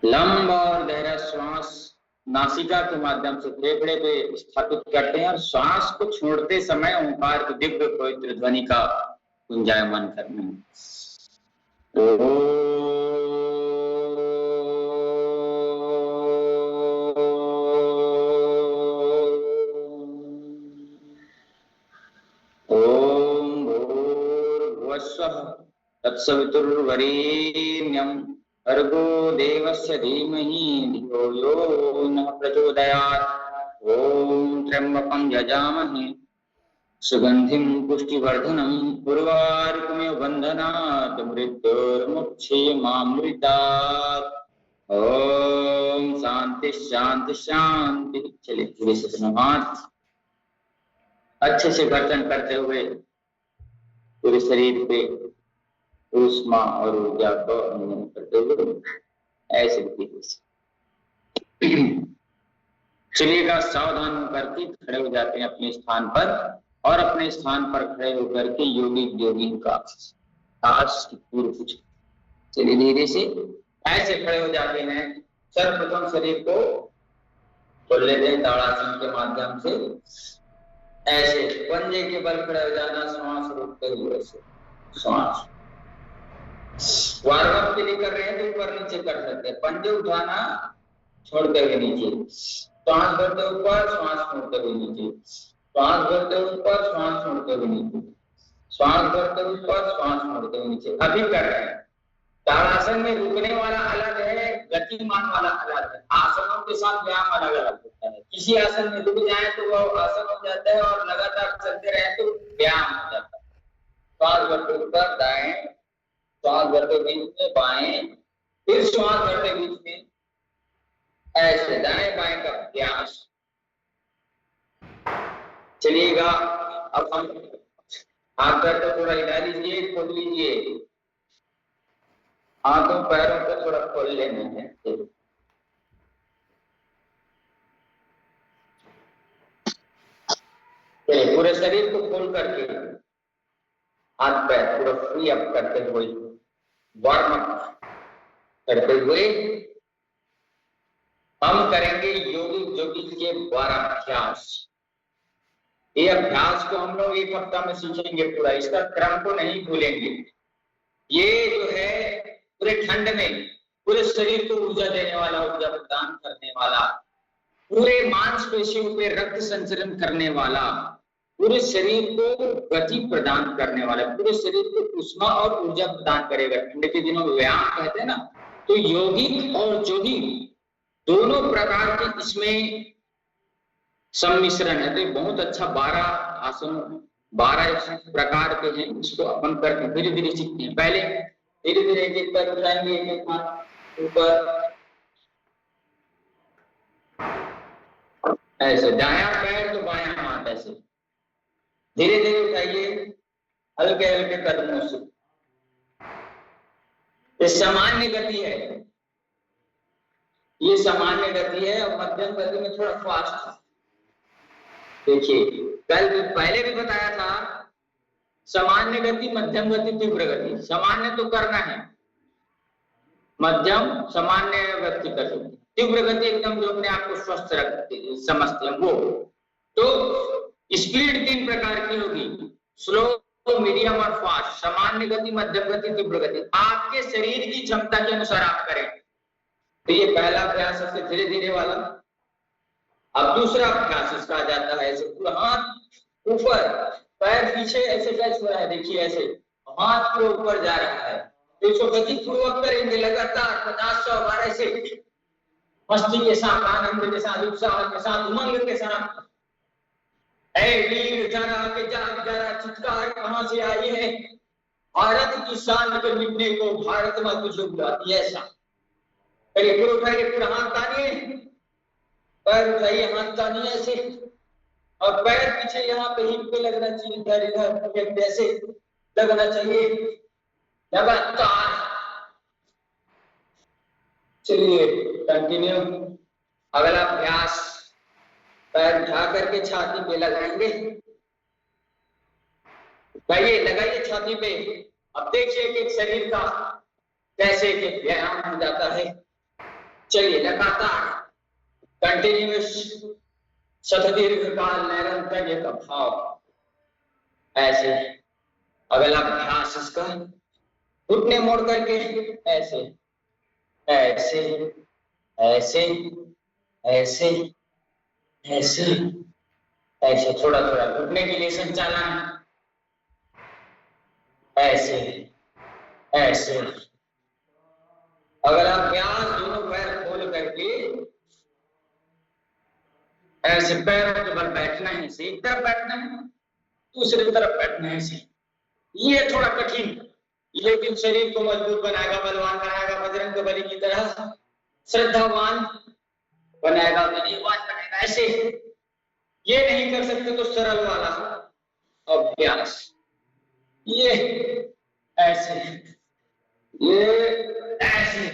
लंबा और गहरा श्वास नासिका के माध्यम से फेफड़े पे स्थापित करते हैं और श्वास को छोड़ते समय ओंकार की दिव्य पवित्र ध्वनि का गुंजायमान करते हैं। ओम भूर्भुवस्सुः तत्सवितुर्वरेण्यं भर्गो देवस्य धीमहि धियो यो नः प्रचोदयात्। ओम त्र्यंबकं यजामहे सुगंधिं पुष्टिवर्धनं उर्वारुकमिव बन्धनात् मृत्योर्मुक्षीयमामृतात्। ओम शांति शांति शांति। चलिए धीरे से हाथ अच्छे से गर्दन करते हुए पूरे शरीर पे ऊष्मा और ऊर्जा को अनुभव करते हुए ऐसे तरीके से चलिएगा। सावधान होकर के खड़े हो जाते हैं अपने स्थान पर और अपने स्थान पर खड़े होकर के योगी का आस पूर्व कुछ चलिए धीरे से ऐसे खड़े हो जाते हैं। सर्वप्रथम शरीर को खोल लेते हैं ताड़ासन के माध्यम से। ऐसे पंजे के बल खड़े हो जाना, श्वास रोकते हुए ऐसे श्वास वार्म अप के लिए कर रहे हैं तो ऊपर नीचे कर सकते हैं। पंजे उठाना छोड़ते हुए नीचे, श्वास भरते ऊपर श्वास छोड़ते हुए नीचे, श्वास भरते ऊपर श्वास छोड़ते हुए नीचे, श्वास भरते ऊपर श्वास छोड़ते हुए नीचे। अभी कर रहे हैं। ताड़ासन में रुकने वाला अलग है, गतिमान वाला अलग है। आसनों के साथ व्यायाम अलग अलग होता है। किसी आसन में रुक जाए तो वो आसन हो जाता है और लगातार चलते रहे तो व्यायाम हो जाता है। श्वास भरते ऊपर दाएं, श्वास भरते बीच में बाएं, फिर श्वास भरते बीच में ऐसे दाएं बाएं का अभ्यास। चलिएगा अब हम हाथ पैर को थोड़ा हिला लीजिए, खोल लीजिए। हाथों पैरों को थोड़ा खोल लेना है। पूरे शरीर को खोल करके हाथ पैर पूरा फ्री अप करते हुए वार्म अप करते हुए हम करेंगे योगी के 12 अभ्यास। ये अभ्यास को हम लोग एक हफ्ता में सीखेंगे पूरा, इसका क्रम को नहीं भूलेंगे। ये जो है पूरे ठंड में पूरे शरीर को ऊर्जा देने वाला, ऊर्जा प्रदान करने वाला, पूरे मांसपेशियों पे रक्त संचरण करने वाला, पूरे शरीर को गति प्रदान करने वाला, पूरे शरीर को ऊष्मा और ऊर्जा प्रदान करेगा। ठंड के दिनों में व्यायाम कहते हैं ना, तो यौगिक और जोगिक दोनों प्रकार के इसमें सम्मिश्रण है। तो बहुत अच्छा 12 आसन 12 प्रकार के हैं। इसको अपन करके धीरे धीरे सीखते हैं। पहले धीरे धीरे एक एक पैर उठाएंगे, एक एक हाथ ऊपर ऐसे, दायां पैर तो बायां हाथ ऐसे धीरे धीरे उठाइए, हल्के हल्के कदमों से। ये सामान्य गति है, ये सामान्य गति है और मध्यम गति में थोड़ा फास्ट था। देखिए कल भी पहले भी बताया था, सामान्य गति, मध्यम गति, तीव्र गति। सामान्य तो करना है, मध्यम सामान्य व्यक्ति कर सकते, तीव्र गति एकदम जो अपने आप को स्वस्थ रखते समझते हैं वो। तो स्पीड 3 प्रकार की होगी, स्लो, मीडियम और फास्ट। सामान्य गति, मध्यम गति, तीव्र गति आपके शरीर की क्षमता के अनुसार आप करें। तो ये पहला अभ्यास है धीरे धीरे वाला। अब दूसरा अभ्यास इसका आ जाता है ऐसे पूरा हाथ ऊपर, पैर पीछे ऐसे टच हो रहा है। देखिए ऐसे हाथ पूरे ऊपर जा रहा है। तो इसको गति पूर्वक करेंगे लगातार 50-100 बार ऐसे, मस्ती के साथ, आनंद के साथ, उत्साह के साथ, उमंग के साथ। ऐ वीर जरा के जाग जरा, चित्कार कहां से आई है, भारत की शान के मिटने को भारत में तुझे बुलाती है। ऐसा करिए, पूरा उठाइए, पूरा हाथ तानिए, पैर उठाइए, हाथ तानिए ऐसे, और पैर पीछे यहाँ पे हिप पे लगना चाहिए, इधर इधर ऐसे लगना चाहिए लगातार। चलिए कंटिन्यू। अगला अभ्यास, पैर उठा करके छाती पे लगाएंगे। लगाइए छाती पे। अब देखिए कि शरीर का कैसे कि व्यायाम हो जाता है। चलिए लगातार कंटिन्यूअस सतदीर्घ काल निरंतर ये का भाव, ऐसे अगला अभ्यास इसका घुटने मोड़ करके ऐसे ऐसे ऐसे ऐसे ऐसे ऐसे, थोड़ा थोड़ा घुटने के लिए संचालन, ऐसे ऐसे। अगला अभ्यास दोनों पैर खोल करके ऐसे पैरों के बल बैठना है, ऐसे एक तरफ बैठना है, दूसरी तरफ बैठना है ऐसे। ये थोड़ा कठिन, लेकिन शरीर को मजबूत बनाएगा, बलवान बनाएगा, बजरंगबली की तरह श्रद्धावान बनाएगा, विनयवान बनाएगा। ऐसे ये नहीं कर सकते तो सरल वाला अभ्यास, ये ऐसे, ये ऐसे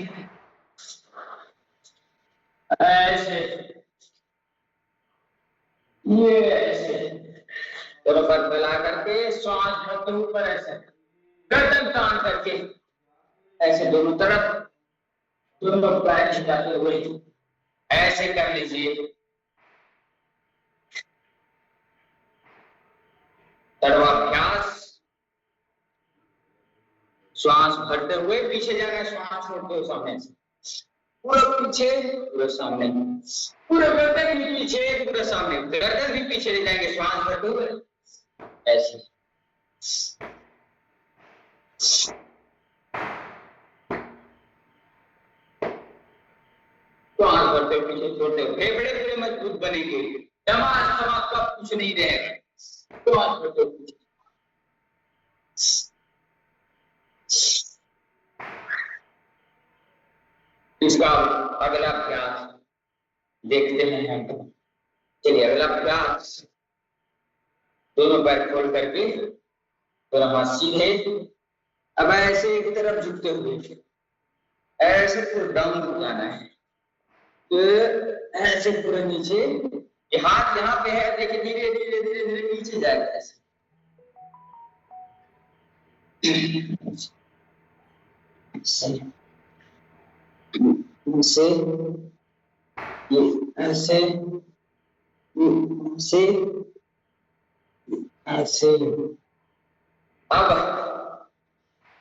ऐसे, ये ऐसे, दोनों पर मिला करके श्वास भरते ऊपर ऐसे, गर्दन तान करके ऐसे दोनों तरफ, दोनों पैर खिंचाते हुए ऐसे कर लीजिए। तड़वाभ्यास, श्वास भरते हुए पीछे जाना, श्वास छोड़ते हुए सामने से, पूरा पीछे पूरा सामने, पूरा गर्दन भी पीछे पूरा सामने, गर्दन भी पीछे ले जाएंगे श्वास भरते हुए ऐसे। श्वास भरते हुए पीछे छोड़ते हुए फेफड़े पूरे मजबूत बनेंगे, दिमाग का कुछ नहीं रहेगा। श्वास भरते हुए पीछे, इसका अगला अभ्यास देखते हैं हम। चलिए अगला अभ्यास, दोनों पैर खोल करके दोनों हाथ सीधे, अब ऐसे एक तरफ झुकते हुए ऐसे पूरा डाउन हो जाना है, तो ऐसे पूरा नीचे, ये हाथ यहाँ पे है, देखिए धीरे धीरे धीरे धीरे नीचे जाएगा ऐसे से, ये ऐसे से ऐसे। अब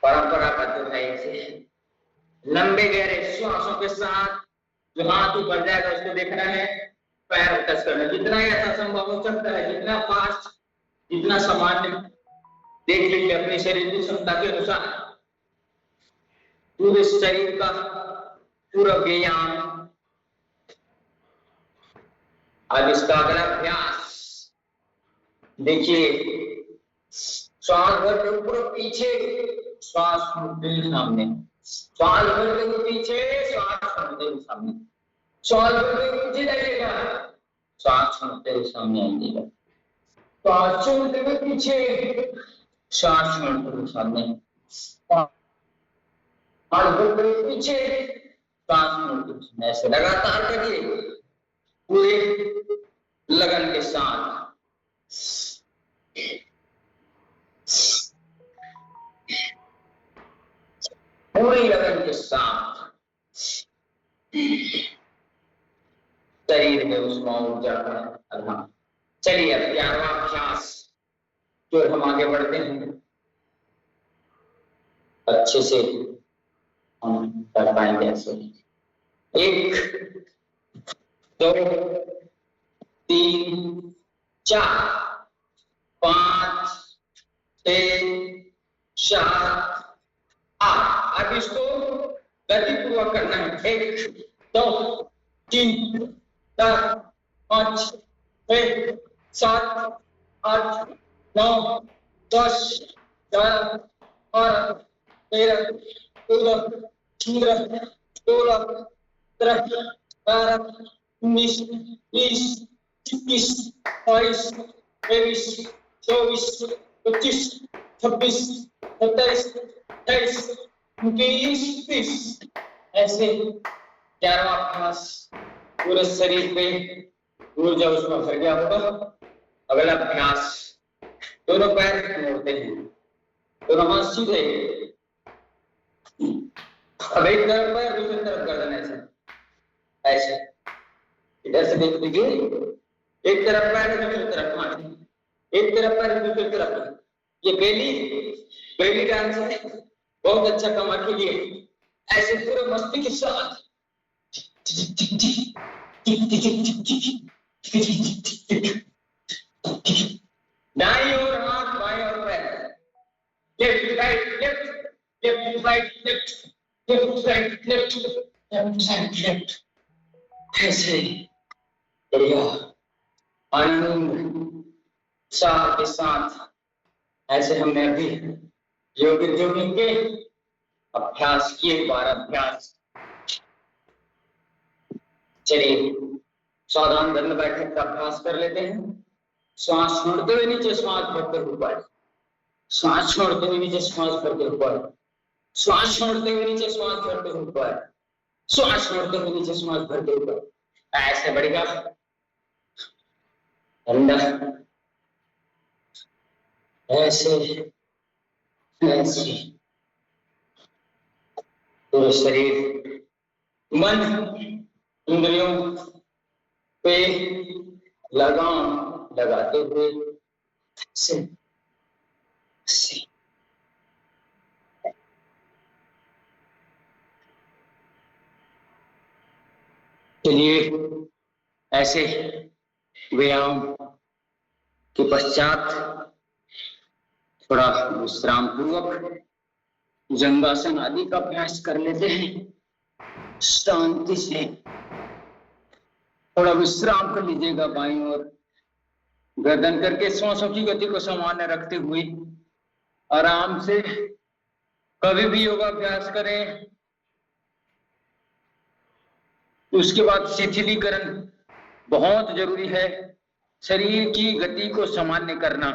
परंपरागत है इसे लंबे गहरे श्वासों के साथ जो हाथ ऊपर जाएगा उसको देखना है, पैर टच करना, जितना ऐसा संभव हो सकता है, जितना फास्ट, जितना सामान्य देख लीजिए अपने शरीर की क्षमता के अनुसार, पूरे शरीर का पूरा व्यायाम। अब इसका अगला अभ्यास देखिए, श्वास भरते ऊपर पीछे, श्वास छोड़ते हुए सामने, श्वास भरते हुए पीछे, श्वास छोड़ते हुए सामने, श्वास भरते हुए पीछे जाइएगा, श्वास छोड़ते हुए सामने आइएगा, श्वास छोड़ते हुए पीछे, श्वास छोड़ते हुए सामने, श्वास भरते हुए पीछे, श्वास छोड़ते हुए सामने। ऐसे लगातार करिए पूरे लगन के साथ। पूरी लगन के साथ शरीर में उसमें ऊर्जा का आधार। चलिए अब 11वां अभ्यास जो हम आगे बढ़ते हैं, अच्छे से हम कर पाएंगे ऐसे। 1 2 3 4 5 6 7 8। अब इसको गतिपूर्वक करना है। 1 2 3 4 5 6 7 8 9 10 11 12 13 14 15 16 17 18 19 20 21 22 23 24 25 26 27 28 29 30। ऐसे 11वां अभ्यास, पूरे शरीर पे ऊर्जा उसमें भर गया होगा। अगला अभ्यास, दोनों पैर मोड़ते हैं, दोनों हाथ सीधे, अब एक तरफ पैर दूसरी तरफ गर्दन, ऐसे ऐसे इधर से देख लीजिए, एक तरफ पैर है दूसरी तरफ माथे, एक तरफ पैर दूसरी तरफ, ये बेली डांस है, बहुत अच्छा कमर के लिए, ऐसे पूरे मस्ती के साथ दाईं ओर हाथ बाएं ओर पैर, left right left, left right left, left right left, left right left, ऐसे बढ़िया आनंद उत्साह के साथ ऐसे हमने अभी योगिक के अभ्यास किए, 12 अभ्यास। चलिए सावधान दंड बैठक का अभ्यास कर लेते हैं। श्वास छोड़ते हुए नीचे, श्वास भरते हुए ऊपर, श्वास छोड़ते हुए नीचे, श्वास भरते हुए ऊपर, श्वास छोड़ते हुए नीचे, श्वास भरते हुए ऊपर, श्वास छोड़ते हुए नीचे, श्वास भरते हुए ऊपर, ऐसे बढ़ेगा। अंदर ऐसे ऐसे पूरे शरीर मन इंद्रियों पे लगाम लगाते हुए ऐसे ऐसे चलिए ऐसे व्यायाम के पश्चात थोड़ा विश्राम पूर्वक जंगासन आदि का अभ्यास कर लेते हैं। शांति से थोड़ा विश्राम कर लीजिएगा बाईं ओर गर्दन करके, श्वासों की गति को सामान्य रखते हुए आराम से कभी भी योगाभ्यास करें। उसके बाद शिथिलीकरण बहुत जरूरी है, शरीर की गति को सामान्य करना,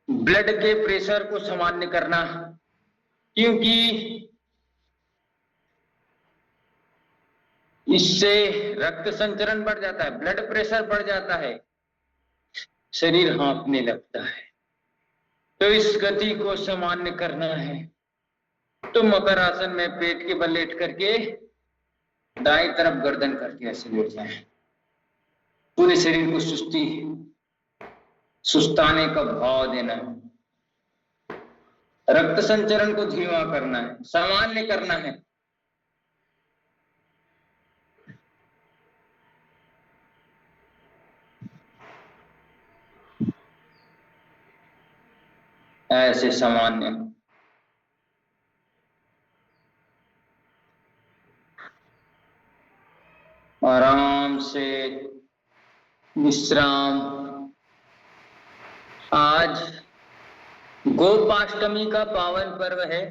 ब्लड के प्रेशर को सामान्य करना, क्योंकि इससे रक्त संचरण बढ़ जाता है, ब्लड प्रेशर बढ़ जाता है, शरीर हाँफने लगता है। तो इस गति को सामान्य करना है तो मकर आसन में पेट के बल लेट करके दाएं तरफ गर्दन करके ऐसे लेट जाए, पूरे शरीर को सुस्ताने का भाव देना, रक्त संचरण को धीमा करना है, सामान्य करना है। ऐसे सामान्य आराम से विश्राम। आज गोपाष्टमी का पावन पर्व है,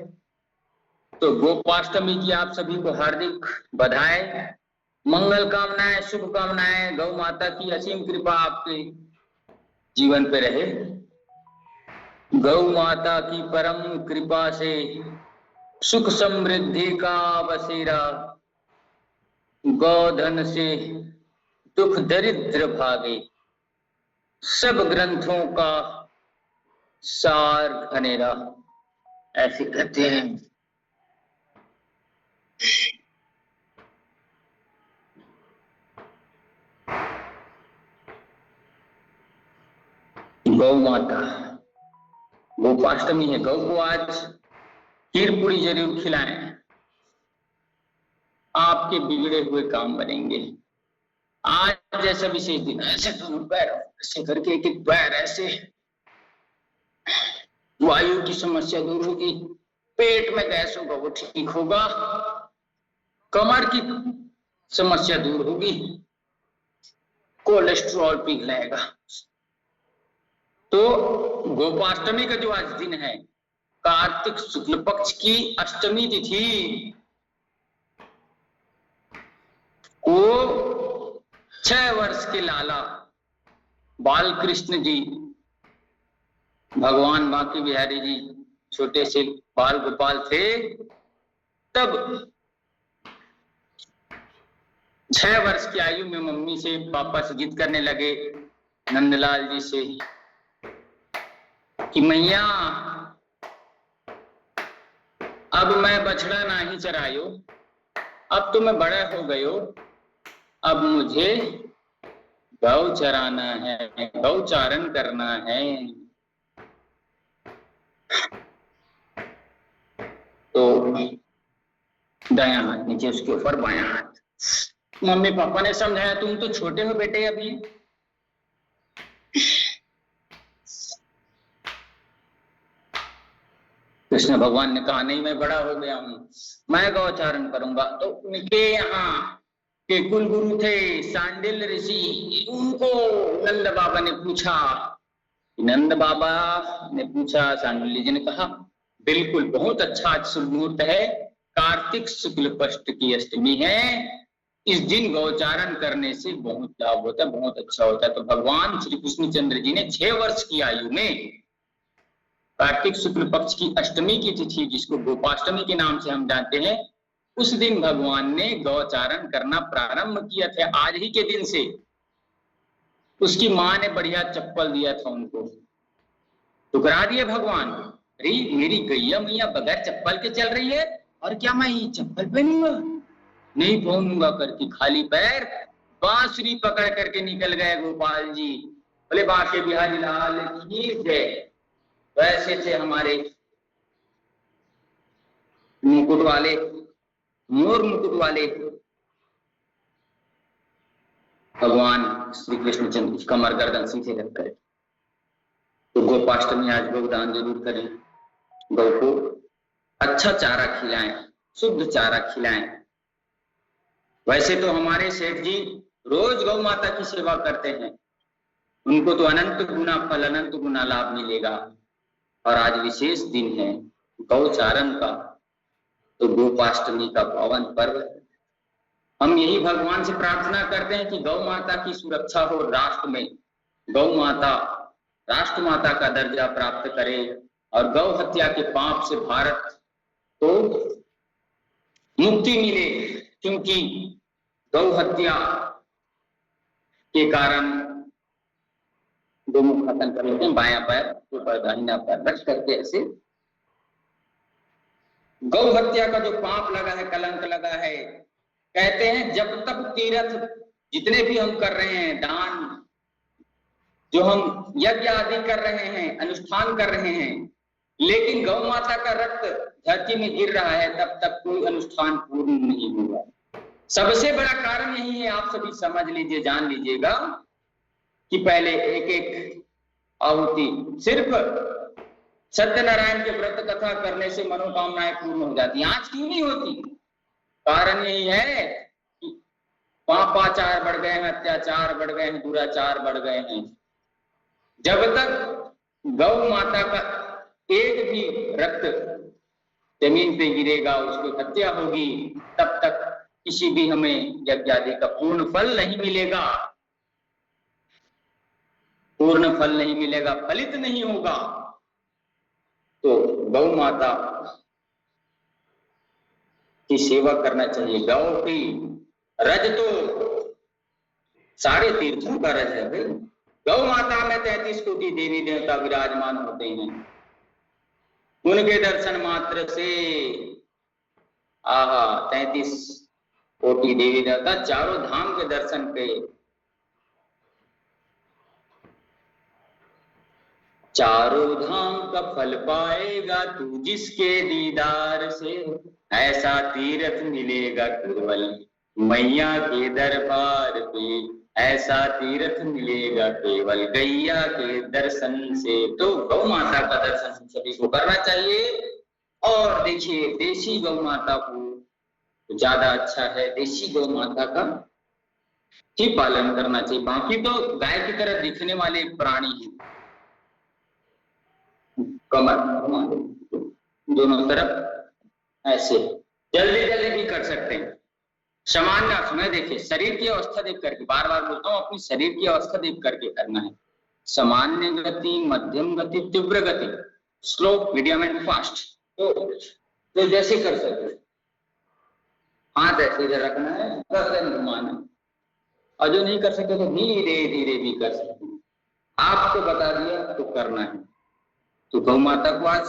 तो गोपाष्टमी की आप सभी को हार्दिक बधाई, मंगल कामनाएं, शुभ कामनाएं। गौ माता की असीम कृपा आपके जीवन पे रहे। गौ माता की परम कृपा से सुख समृद्धि का बसेरा, गोधन से दुख दरिद्र भागे, सब ग्रंथों का सार घनेरा, ऐसे कहते हैं। गौ माता, गोपाष्टमी है, गौ को आज खीर पूरी जरूर खिलाएं, आपके बिगड़े हुए काम बनेंगे। आज जैसा विशेष दिन, ऐसे दोनों पैर ऐसे करके एक एक पैर ऐसे, वायु की समस्या दूर होगी, पेट में गैस होगा वो ठीक होगा, कमर की समस्या दूर होगी, कोलेस्ट्रॉल पिघलाएगा। तो गोपाष्टमी का जो आज दिन है, कार्तिक शुक्ल पक्ष की अष्टमी तिथि को 6 वर्ष के लाला बाल कृष्ण जी, भगवान बांके बिहारी जी छोटे से बाल गोपाल थे, तब 6 वर्ष की आयु में मम्मी से पापा से जिद करने लगे, नंदलाल जी से, कि मैया अब मैं बछड़ा नहीं चरायो, अब तो मैं बड़ा हो गयो, अब मुझे गौ चराना है, गौ चारण करना है। तो दायां हाथ नीचे, उसके ऊपर बायां हाथ। मम्मी पापा ने समझाया तुम तो छोटे हो बेटे अभी। कृष्ण भगवान ने कहा नहीं, मैं बड़ा हो गया हूं, मैं गौचारण करूंगा। तो उनके यहाँ के कुल गुरु थे सांडिल ऋषि, उनको नंद बाबा ने पूछा। नंद बाबा ने पूछा, सांडिल जी ने कहा बिल्कुल, बहुत अच्छा आज शुभ मुहूर्त है, कार्तिक शुक्ल पक्ष की अष्टमी है, इस दिन गौचारण करने से बहुत लाभ होता है, बहुत अच्छा होता है। तो भगवान श्री कृष्णचंद्र जी ने 6 वर्ष की आयु में कार्तिक शुक्ल पक्ष की अष्टमी की तिथि, जिसको गोपाष्टमी के नाम से हम जानते हैं, उस दिन भगवान ने गौचारण करना प्रारंभ किया था। आज ही के दिन से उसकी माँ ने बढ़िया चप्पल दिया था उनको, ठुकरा दिए भगवान। अरे मेरी गैया मैया बगैर चप्पल के चल रही है, और क्या मैं ये चप्पल पहनूंगा? नहीं पहनूंगा करके खाली पैर बांसुरी पकड़ करके निकल गए गोपाल जी। बोले बांके बिहारी लाल की जय। वैसे थे हमारे मुकुट वाले, मोर मुकुट वाले भगवान श्री कृष्णचंद्र, कमर गर्दन सीधे रख कर। तो गोपाष्टमी आज गोदान जरूर करें, गौ को अच्छा चारा खिलाएं, शुद्ध चारा खिलाएं। वैसे तो हमारे सेठ जी रोज गौ माता की सेवा करते हैं, उनको तो अनंत गुना फल, अनंत गुना लाभ मिलेगा। और आज विशेष दिन है गौचारण का, तो गोपाष्टमी का पावन पर्व है। हम यही भगवान से प्रार्थना करते हैं कि गौ माता की सुरक्षा हो, राष्ट्र में गौ माता राष्ट्र माता का दर्जा प्राप्त करे, और गौ हत्या के पाप से भारत को मुक्ति मिले। क्योंकि गौ हत्या के कारण दो मुख खत्म कर लेते हैं, बायां पैर ऊपर दाहिना पैर रख करके ऐसे। गौ हत्या का जो पाप लगा है, कलंक लगा है, कहते हैं जब तक तीर्थ जितने भी हम कर रहे हैं, दान जो हम यज्ञ आदि कर रहे हैं, अनुष्ठान कर रहे हैं, लेकिन गौ माता का रक्त धरती में गिर रहा है, तब तक कोई अनुष्ठान पूर्ण नहीं होगा। सबसे बड़ा कारण यही है, आप सभी समझ लीजिए, जान लीजिएगा कि पहले एक एक आहुति, सिर्फ सत्यनारायण के व्रत कथा करने से मनोकामनाएं पूर्ण हो जाती। आज क्यों नहीं होती? कारण यही है कि पापाचार बढ़ गए हैं, अत्याचार बढ़ गए हैं, दुराचार बढ़ गए हैं। जब तक गौ माता का एक भी रक्त जमीन पे गिरेगा, उसकी हत्या होगी, तब तक किसी भी हमें यज्ञ आदि का पूर्ण फल नहीं मिलेगा, पूर्ण फल नहीं मिलेगा, फलित नहीं होगा। तो गौ माता की सेवा करना चाहिए। गौ की रज तो सारे तीर्थों का रज है भाई। गौ माता में 33 कोटि देवी देवता विराजमान होते हैं, उनके दर्शन मात्र से आहा 33 कोटि देवी देवता चारों धाम के दर्शन के, चारों धाम का फल पाएगा तू जिसके दीदार से, ऐसा तीर्थ मिलेगा केवल मैया के दरबार पे, ऐसा तीर्थ मिलेगा केवल गैया के दर्शन से। तो गौ माता का दर्शन हम सभी को करना चाहिए। और देखिए, देशी गौ माता को ज्यादा अच्छा है, देशी गौ माता का ही पालन करना चाहिए। बाकी तो गाय की तरह दिखने वाले प्राणी है, कमर दोनों तरफ ऐसे जल्दी जल्दी भी कर सकते हैं। सामान्य आसन देखिए, शरीर की अवस्था देख करके, बार बार बोलता हूँ, अपनी शरीर की अवस्था देख करके करना है। सामान्य गति, मध्यम गति, तीव्र गति, स्लो, मीडियम एंड फास्ट। तो जैसे कर सकते, हाथ ऐसे इधर रखना है, गर्दन घुमाना है, और जो नहीं कर सकते तो धीरे धीरे भी कर सकते हैं। आपको बता दिया तो करना है। तो गौ माता को आज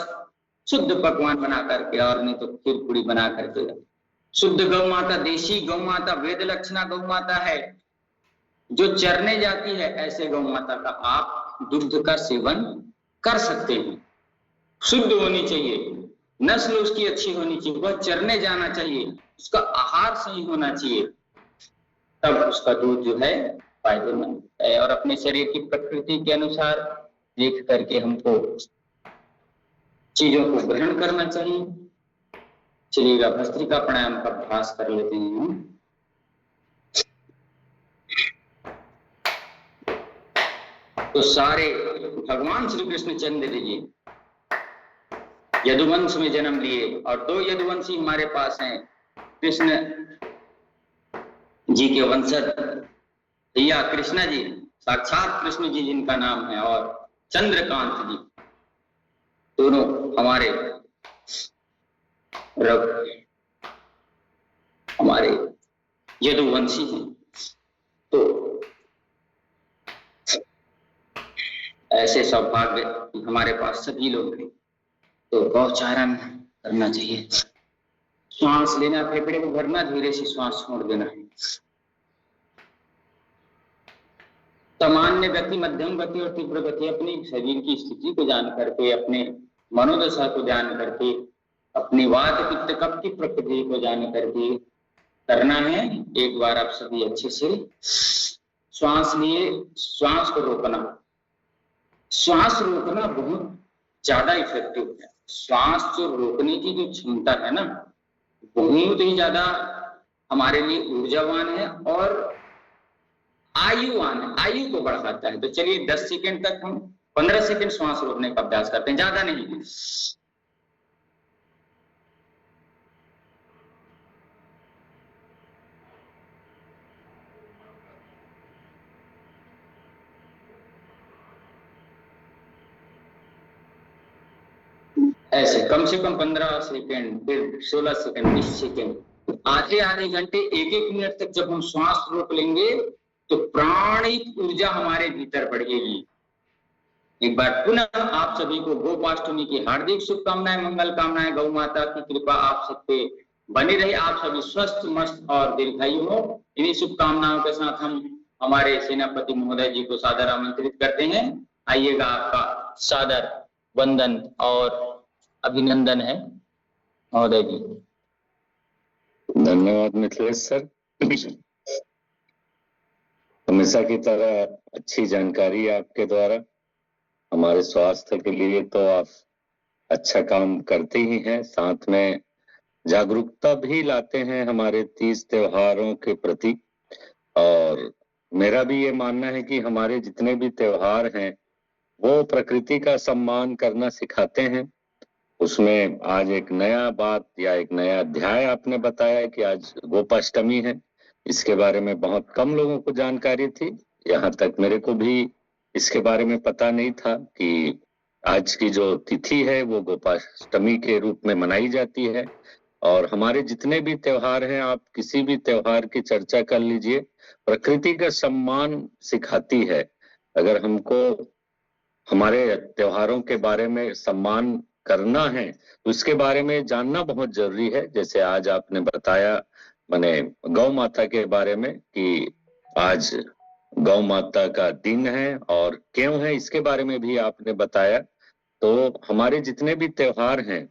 शुद्ध पकवान बना करके, और नहीं तो खीर पूरी बना करके। शुद्ध गौ माता, देशी गौ माता, वेद लक्षणा गौ माता है, जो चरने जाती है, ऐसे गौ माता का आप दुग्ध का सेवन कर सकते हैं। शुद्ध होनी चाहिए, नस्ल उसकी अच्छी होनी चाहिए, वह चरने जाना चाहिए, उसका आहार सही होना चाहिए, तब उसका दूध जो है फायदेमंद है। और अपने शरीर की प्रकृति के अनुसार देख करके हमको चीजों को ग्रहण करना चाहिए। चलिएगा भस्त्रिका प्राणायाम का अभ्यास कर लेते हैं। तो सारे भगवान श्री कृष्ण चंद्र जी यदुवंश में जन्म लिए, और 2 यदुवंशी हमारे पास हैं, कृष्ण जी के वंशज भैया कृष्णा जी, साक्षात कृष्ण जी जिनका नाम है, और चंद्रकांत जी, दोनों हमारे यदुवंशी हैं। तो ऐसे सौभाग्य हमारे पास सभी लोग हैं। तो गौचारण करना चाहिए, श्वास लेना, फेफड़े को भरना, धीरे से श्वास छोड़ देना है। सामान्य गति, मध्यम गति और तीव्र गति, अपनी शरीर की स्थिति को जान करके, अपने मनोदशा को जान करके, अपनी वात पित्त कफ की प्रकृति को जान करके करना है। एक बार आप सभी अच्छे से श्वास लिए, श्वास को रोकना। श्वास रोकना बहुत ज्यादा इफेक्टिव है। श्वास जो रोकने की जो क्षमता है ना, बहुत ही ज्यादा हमारे लिए ऊर्जावान है और आयुवान है, आयु को बढ़ाता है। तो चलिए 10 सेकंड तक हम 15 सेकंड श्वास रोकने का अभ्यास करते हैं, ज्यादा नहीं। ऐसे कम से कम 15 सेकंड, फिर 16 सेकंड, 20 सेकंड, आधे आधे घंटे, 1-1 मिनट तक जब हम श्वास रोक लेंगे तो प्राणिक ऊर्जा हमारे भीतर बढ़ेगी। एक बार पुनः आप सभी को गोपाष्टमी की हार्दिक शुभकामनाएं, मंगल कामनाएं। गौ माता की कृपा आप सब पे बनी रहे, आप सभी स्वस्थ, मस्त और दीर्घायु हो। इन्हीं शुभकामनाओं के साथ हम हमारे सेनापति महोदय जी को सादर आमंत्रित करते हैं। आइएगा, आपका सादर वंदन और अभिनंदन है महोदय जी। धन्यवाद मिथिलेश सर। हमेशा की तरह अच्छी जानकारी आपके द्वारा हमारे स्वास्थ्य के लिए, तो आप अच्छा काम करते ही हैं, साथ में जागरूकता भी लाते हैं हमारे 30 त्योहारों के प्रति। और मेरा भी ये मानना है कि हमारे जितने भी त्योहार हैं वो प्रकृति का सम्मान करना सिखाते हैं। उसमें आज एक नया बात या एक नया अध्याय आपने बताया कि आज गोपाष्टमी है। इसके बारे में बहुत कम लोगों को जानकारी थी, यहाँ तक मेरे को भी इसके बारे में पता नहीं था कि आज की जो तिथि है वो गोपाष्टमी के रूप में मनाई जाती है। और हमारे जितने भी त्योहार हैं, आप किसी भी त्योहार की चर्चा कर लीजिए, प्रकृति का सम्मान सिखाती है। अगर हमको हमारे त्योहारों के बारे में सम्मान करना है तो इसके बारे में जानना बहुत जरूरी है। जैसे आज आपने बताया मैंने गौ माता के बारे में कि आज गौ माता का दिन है और क्यों है, इसके बारे में भी आपने बताया। तो हमारे जितने भी त्योहार हैं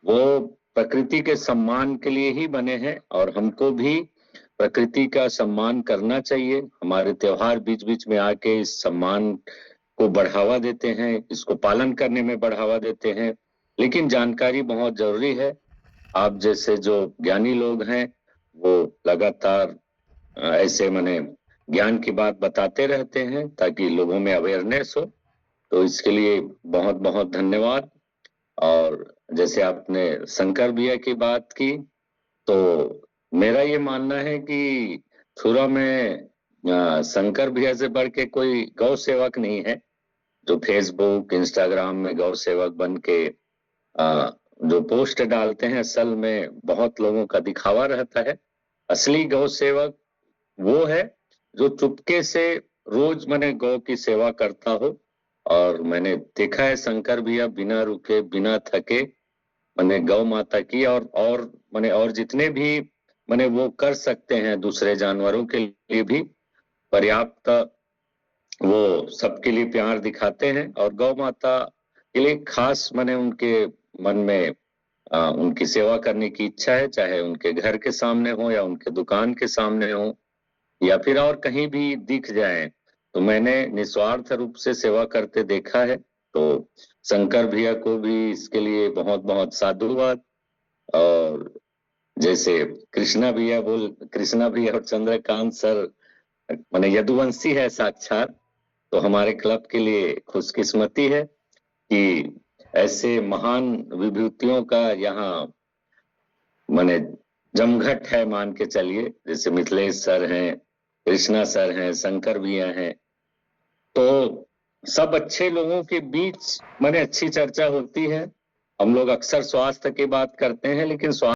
वो प्रकृति के सम्मान के लिए ही बने हैं और हमको भी प्रकृति का सम्मान करना चाहिए। हमारे त्योहार बीच बीच में आके इस सम्मान को बढ़ावा देते हैं, इसको पालन करने में बढ़ावा देते हैं, लेकिन जानकारी बहुत जरूरी है। आप जैसे जो ज्ञानी लोग हैं वो लगातार ऐसे माने ज्ञान की बात बताते रहते हैं ताकि लोगों में अवेयरनेस हो, तो इसके लिए बहुत बहुत धन्यवाद। और जैसे आपने शंकर भैया की बात की, तो मेरा ये मानना है कि थोड़ा में शंकर भैया से बढ़ के कोई गौ सेवक नहीं है जो फेसबुक इंस्टाग्राम में गौ सेवक बन के जो पोस्ट डालते हैं। असल में बहुत लोगों का दिखावा रहता है। असली गौ सेवक वो है जो चुपके से रोज मैंने गौ की सेवा करता हो। और मैंने देखा है शंकर भैया बिना रुके बिना थके मैंने गौ माता की और मैंने और जितने भी मैंने वो कर सकते हैं दूसरे जानवरों के लिए भी पर्याप्त वो सबके लिए प्यार दिखाते हैं। और गौ माता के लिए खास मैंने उनके मन में उनकी सेवा करने की इच्छा है, चाहे उनके घर के सामने हो या उनके दुकान के सामने हो या फिर और कहीं भी दिख जाए, तो मैंने निस्वार्थ रूप से सेवा करते देखा है। तो शंकर भैया को भी इसके लिए बहुत बहुत साधुवाद। और जैसे कृष्णा भैया और चंद्रकांत सर माने यदुवंशी है साक्षात, तो हमारे क्लब के लिए खुशकिस्मती है कि ऐसे महान विभूतियों का यहाँ माने जमघट है, मान के चलिए। जैसे मिथिलेश सर हैं, कृष्णा सर हैं, शंकर भैया हैं, तो सब अच्छे लोगों के बीच माने अच्छी चर्चा होती है। हम लोग अक्सर स्वास्थ्य की बात करते हैं, लेकिन स्वास्थ्य